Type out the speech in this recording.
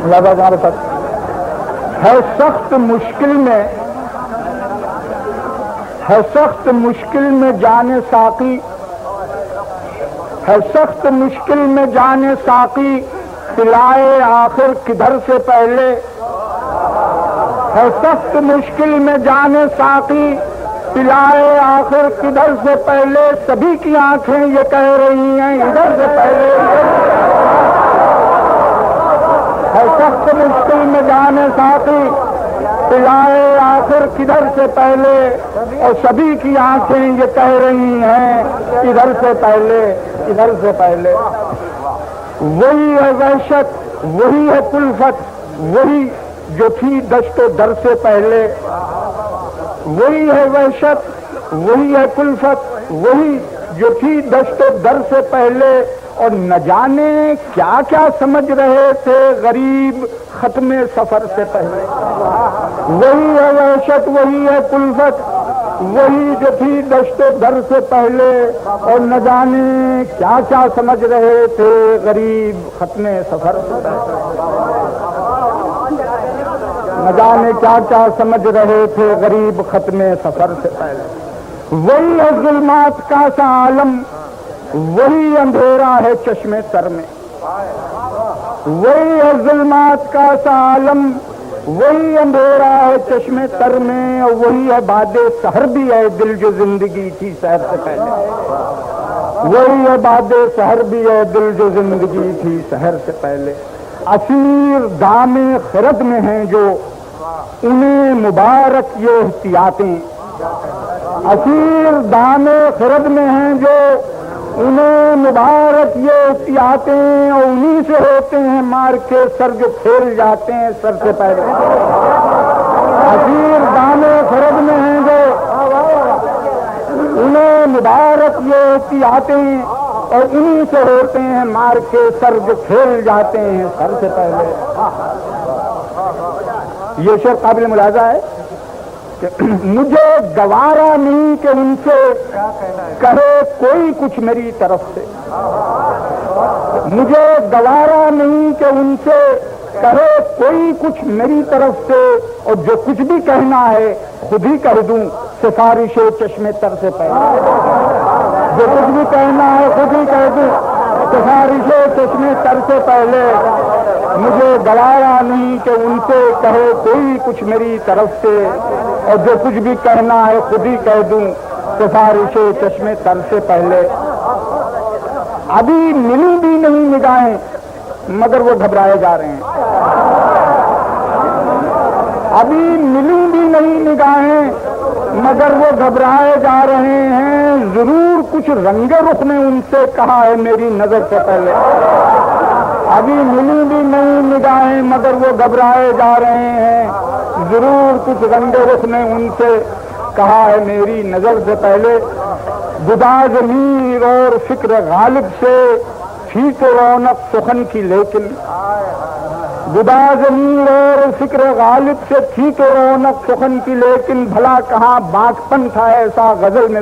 ہمارے ساتھ ہے سخت مشکل میں جانے ساقی، ہے سخت مشکل میں جانے ساقی، پلائے آخر کدھر سے پہلے، ہے سخت مشکل میں جانے ساقی، پلائے آخر کدھر سے پہلے، سبھی کی آنکھیں یہ کہہ رہی ہیں ادھر سے پہلے، ہے سخت مشکل میں جانے ساقی، پلائے آخر کدھر سے پہلے، اور سبھی کی آنکھیں یہ کہہ رہی ہیں ادھر سے پہلے، ادھر سے پہلے۔ وہی ہے وحشت، وہی ہے کلفت، وہی جو تھی دشت و در سے پہلے، وہی ہے وحشت، وہی ہے کلفت، وہی جو تھی دشت و در سے پہلے، اور نہ جانے کیا کیا سمجھ رہے تھے غریب ختم سفر سے پہلے۔ وہی ہے وحشت، وہی ہے کلفت، وہی جو تھی دشت و در سے پہلے، اور نہ جانے کیا کیا سمجھ رہے تھے غریب ختم سفر سے پہلے، نہ جانے کیا کیا سمجھ رہے تھے غریب ختم سفر سے پہلے۔ وہی ہے ظلمات کا سا عالم، وہی اندھیرا ہے چشمے تر میں، وہی ہے ظلمات کا سا عالم، وہی اندھیرا ہے چشمے تر میں، اور وہی ہے باد سحر بھی ہے دل جو زندگی تھی سحر سے پہلے، وہی ہے باد سحر بھی ہے دل جو زندگی تھی سحر سے پہلے۔ اسیر دام خرد میں ہیں جو انہیں مبارک یہ احتیاطیں، اسیر دام خرد میں ہیں جو انہیں مبارک یہ احتیاطیں، اور انہی سے ہوتے ہیں مار کے سر جو پھیل جاتے ہیں سر سے پہلے۔ اسیر دام خرد میں ہیں جو انہیں مبارک یہ احتیاطیں، اور انہی سے ہوتے ہیں مار کے سر جو پھیل جاتے ہیں سر سے پہلے۔ یہ شعر قابل ملاحظہ ہے کہ مجھے گوارا نہیں کہ ان سے کہے کوئی کچھ میری طرف سے، مجھے گوارا نہیں کہ ان سے کہے کوئی کچھ میری طرف سے، اور جو کچھ بھی کہنا ہے خود ہی کہہ دوں سفارش چشمے تر سے پہلے، جو کچھ بھی کہنا ہے خود ہی کہہ دوں سفارش چشمے تر سے پہلے، مجھے گوارا نہیں کہ ان سے کہے کوئی کچھ میری طرف سے، اور جو کچھ بھی کہنا ہے خود ہی کہہ دوں سفارش چشمے تر سے پہلے۔ ابھی ملی بھی نہیں نگاہیں مگر وہ گھبرائے جا رہے ہیں، ابھی ملی بھی نہیں نگاہیں مگر وہ گھبرائے جا رہے ہیں، ضرور کچھ رنگ رخ نے ان سے کہا ہے میری نظر سے پہلے، ابھی ملی بھی نہیں نگاہیں مگر وہ گھبرائے جا رہے ہیں، ضرور کچھ رنگ رخ نے ان سے کہا ہے میری نظر سے پہلے۔ گداز میر اور فکر غالب سے تھی تو رونق سخن کی لیکن، گداز میر اور فکر غالب سے تھی تو رونق سخن کی لیکن، بھلا کہاں باغپن تھا ایسا غزل میں